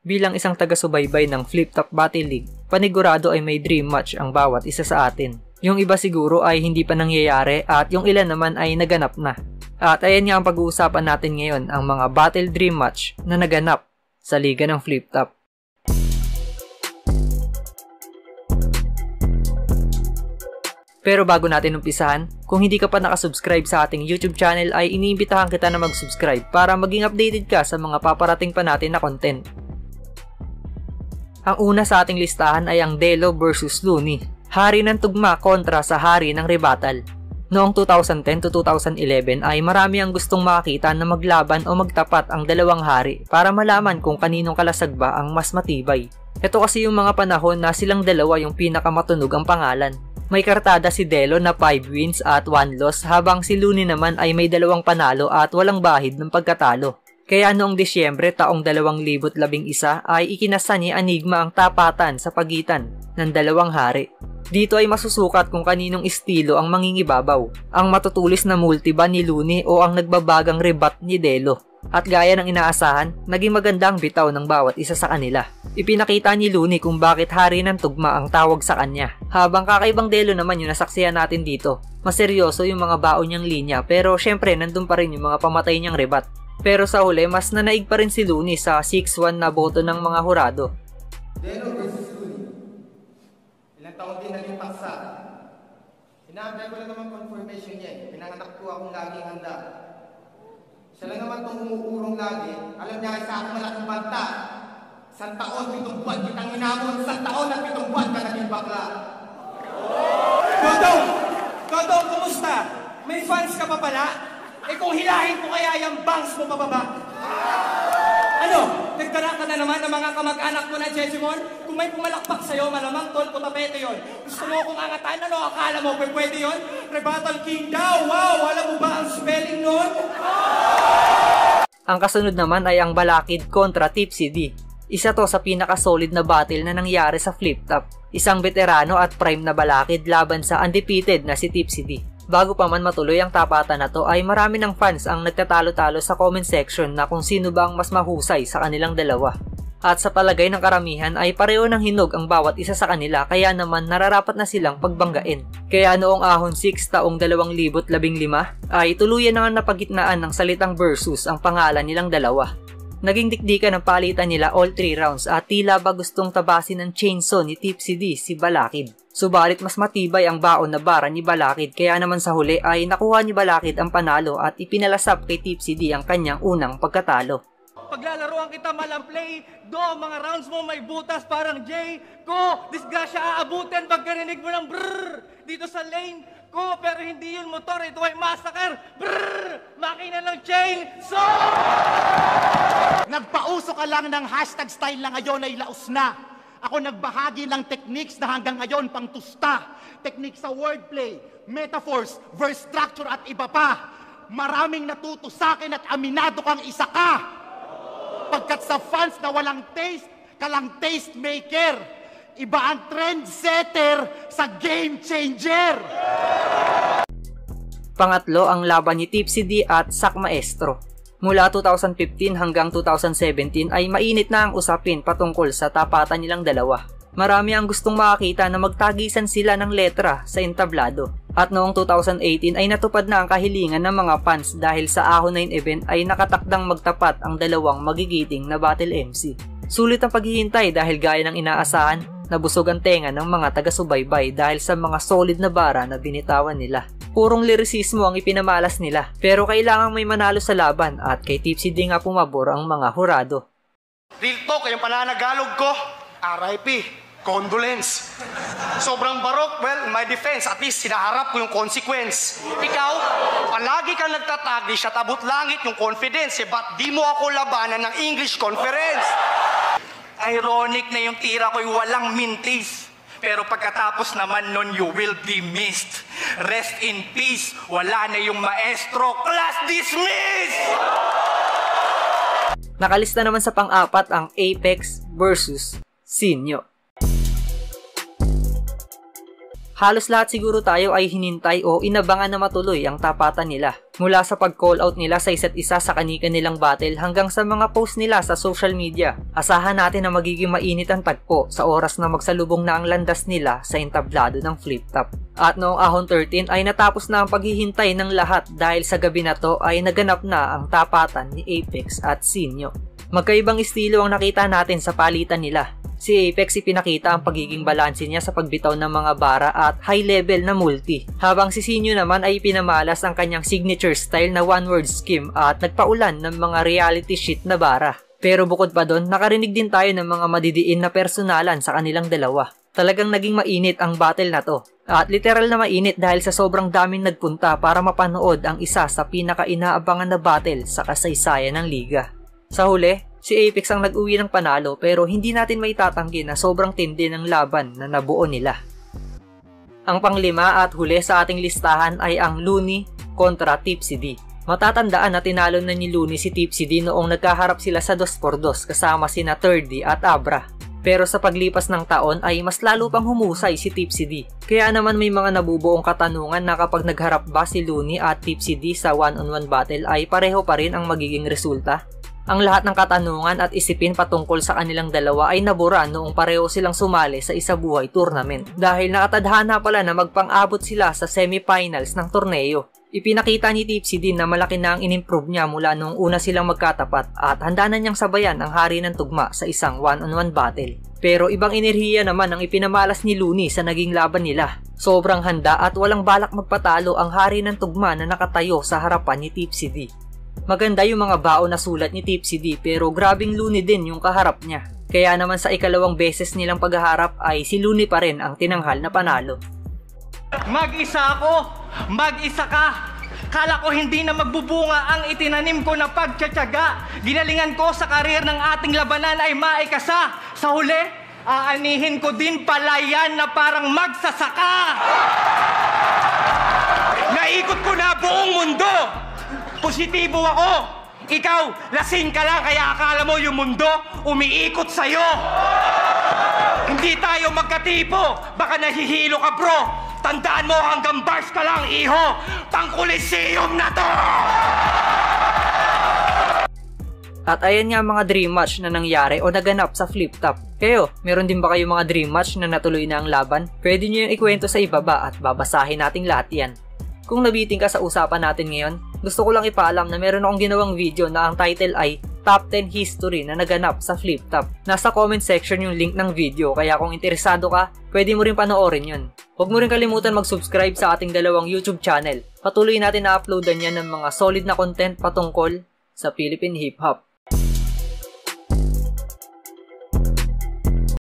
Bilang isang taga-subaybay ng Flip Top Battle League, panigurado ay may dream match ang bawat isa sa atin. Yung iba siguro ay hindi pa nangyayari at yung ilan naman ay naganap na. At ayan nga ang pag-uusapan natin ngayon, ang mga battle dream match na naganap sa liga ng Flip Top. Pero bago natin umpisahan, kung hindi ka pa nakasubscribe sa ating YouTube channel ay iniimbitahan kita na mag-subscribe para maging updated ka sa mga paparating pa natin na content. Ang una sa ating listahan ay ang Delo versus Looney, hari ng tugma kontra sa hari ng rebattle. Noong 2010 to 2011 ay marami ang gustong makakita na maglaban o magtapat ang dalawang hari para malaman kung kaninong kalasag ba ang mas matibay. Ito kasi yung mga panahon na silang dalawa yung pinakamatunog ang pangalan. May kartada si Delo na 5 wins at 1 loss habang si Looney naman ay may 2 panalo at walang bahid ng pagkatalo. Kaya noong Disyembre taong 2011 ay ikinasa ni Enigma ang tapatan sa pagitan ng dalawang hari. Dito ay masusukat kung kaninong estilo ang mangingibabaw, ang matutulis na multi ba ni Looney o ang nagbabagang rebat ni Delo. At gaya ng inaasahan, naging maganda ang bitaw ng bawat isa sa kanila. Ipinakita ni Looney kung bakit hari ng tugma ang tawag sa kanya. Habang kakaibang Delo naman yung nasaksihan natin dito. Mas seryoso yung mga baon niyang linya pero syempre nandun pa rin yung mga pamatay niyang rebat. Pero sa huli, mas nanaig pa rin si Looney sa 6-1 na boto ng mga hurado. Delo versus Looney. Ilang taon din naging paksa. Inaantay ko lang naman confirmation niya eh. Pinanganak ko akong laging handa. Siya lang naman itong umuurong lagi. Alam niya isa akong malaking banta. 1 taon, 7 buwan kitang inamon. 1 taon at 7 buwan ka naging bakla. Godong, kumusta? May fans ka pa pala? Eh kung hilahin ko kaya yung bangs mo pababa? Ano? Nagdala ka na naman ng mga kamag-anak mo na Jejimon? Kung may pumalakpak sa'yo, malamang tol ko tapete yun. Gusto mo akong angatan? Ano? Akala mo pwede yun? Rebattle King daw! Wow! Alam mo ba ang spelling nun? Ang kasunod naman ay ang Balakid kontra Tipsy D. Isa to sa pinaka-solid na battle na nangyari sa Flip Top. Isang veterano at prime na Balakid laban sa undefeated na si Tipsy D. Bago pa man matuloy ang tapatan na to ay marami ng fans ang nagtatalo-talo sa comment section na kung sino ba ang mas mahusay sa kanilang dalawa. At sa palagay ng karamihan ay pareho ng hinog ang bawat isa sa kanila kaya naman nararapat na silang pagbanggain. Kaya noong Ahon 6 taong 2015 ay tuluyan na nga napagitnaan ng salitang versus ang pangalan nilang dalawa. Naging dikdikan ang palitan nila all 3 rounds at tila ba gustong tabasin ng chainsaw ni Tipsy D si Balakid. Subalit mas matibay ang baon na bara ni Balakid kaya naman sa huli ay nakuha ni Balakid ang panalo at ipinalasap kay Tipsy D ang kanyang unang pagkatalo. Paglalaroan kita malang play, mga rounds mo may butas parang J. Ko, disgrasya aabutin pag karinig mo ng brrrr dito sa lane ko, pero hindi yun motor, ito ay massacre. Brrrr, makina ng chain, so... Nagpauso ka lang ng hashtag style na ngayon ay laos na. Ako nagbahagi ng techniques na hanggang ngayon pang tusta. Techniques sa wordplay, metaphors, verse structure at iba pa. Maraming natuto sa akin at aminado kang isa ka. Pagkat sa fans na walang taste, kalang taste maker. Iba ang trendsetter sa game changer. Pangatlo ang laban ni Tipsy D at Sak Maestro. Mula 2015 hanggang 2017 ay mainit na ang usapin patungkol sa tapatan nilang dalawa. Marami ang gustong makakita na magtagisan sila ng letra sa entablado. At noong 2018 ay natupad na ang kahilingan ng mga fans dahil sa Ahon 9 event ay nakatakdang magtapat ang dalawang magigiting na battle MC. Sulit ang paghihintay dahil gaya ng inaasahan, nabusog ang tenga ng mga taga-subaybay dahil sa mga solid na bara na binitawan nila. Purong lyricismo ang ipinamalas nila pero kailangang may manalo sa laban at kay Tipsy D nga pumabor ang mga hurado. Real talk, yung pananagalog ko, RIP, condolence. Sobrang barok, well, in my defense, at least sinaharap ko yung consequence. Ikaw, palagi kang nagtatag, di siya tabot langit yung confidence, ba't di mo ako labanan ng English conference? Ironic na yung tira ko'y walang mintis. Pero pagkatapos naman nun, you will be missed. Rest in peace, wala na yung maestro. Class dismissed! Nakalista naman sa pang-apat ang Apex versus Sinyo. Halos lahat siguro tayo ay hinintay o inabangan na matuloy ang tapatan nila. Mula sa pag-call out nila sa isa't isa sa kani-kanilang battle hanggang sa mga post nila sa social media. Asahan natin na magiging mainit ang tagpo sa oras na magsalubong na ang landas nila sa entablado ng flip top. At noong Ahon 13 ay natapos na ang paghihintay ng lahat dahil sa gabi na to ay naganap na ang tapatan ni Apex at Sinyo. Magkaibang estilo ang nakita natin sa palitan nila. Si Apex ipinakita ang pagiging balanse niya sa pagbitaw ng mga bara at high level na multi. Habang si Sinyo naman ay pinamalas ang kanyang signature style na one-word scheme at nagpaulan ng mga reality shit na bara. Pero bukod pa doon, nakarinig din tayo ng mga madidiin na personalan sa kanilang dalawa. Talagang naging mainit ang battle na to. At literal na mainit dahil sa sobrang daming nagpunta para mapanood ang isa sa pinaka-inaabangan na battle sa kasaysayan ng liga. Sa huli, si Apex ang nag-uwi ng panalo pero hindi natin maitatanggi na sobrang tindi ng laban na nabuo nila. Ang panglima at huli sa ating listahan ay ang Looney kontra Tipsy D. Matatandaan na tinalo na ni Looney si Tipsy D noong nagkaharap sila sa 2x2 kasama sina 3D at Abra. Pero sa paglipas ng taon ay mas lalo pang humusay si Tipsy D. Kaya naman may mga nabubuong katanungan na kapag nagharap ba si Looney at Tipsy D sa one-on-one battle ay pareho pa rin ang magiging resulta? Ang lahat ng katanungan at isipin patungkol sa kanilang dalawa ay nabura noong pareho silang sumali sa Isabuhay Tournament dahil nakatadhana pala na magpang-abot sila sa semifinals ng torneo. Ipinakita ni Tipsy din na malaki na ang in-improve niya mula noong una silang magkatapat at handa na niyang sabayan ang hari ng tugma sa isang one-on-one battle. Pero ibang enerhiya naman ang ipinamalas ni Looney sa naging laban nila. Sobrang handa at walang balak magpatalo ang hari ng tugma na nakatayo sa harapan ni Tipsy D. Maganda yung mga baon na sulat ni Tipsy D pero grabing Looney din yung kaharap niya. Kaya naman sa ikalawang beses nilang paghaharap ay si Looney pa rin ang tinanghal na panalo. Mag-isa ako, mag-isa ka. Kala ko hindi na magbubunga ang itinanim ko na pagtsatsaga. Ginalingan ko sa karir ng ating labanan ay maikasa. Sa huli, aanihin ko din pala yan na parang magsasaka. Naikot ko na buong mundo. Positibo ako. Ikaw, lasing ka lang kaya akala mo yung mundo umiikot sa'yo. Hindi tayo magkatipo. Baka nahihilo ka, bro. Tandaan mo hanggang bars ka lang, iho. Pang-Coliseum na to! At ayan nga mga dream match na nangyari o naganap sa flip top. Kayo, meron din ba kayo mga dream match na natuloy na ang laban? Pwede nyo yung ikwento sa ibaba at babasahin nating lahat yan. Kung nabiting ka sa usapan natin ngayon, gusto ko lang ipaalam na meron akong ginawang video na ang title ay Top 10 History na naganap sa flip top. Nasa comment section yung link ng video kaya kung interesado ka, pwede mo rin panoorin yun. Huwag mo rin kalimutan mag-subscribe sa ating dalawang YouTube channel. Patuloy natin na uploadan yan ng mga solid na content patungkol sa Philippine Hip Hop.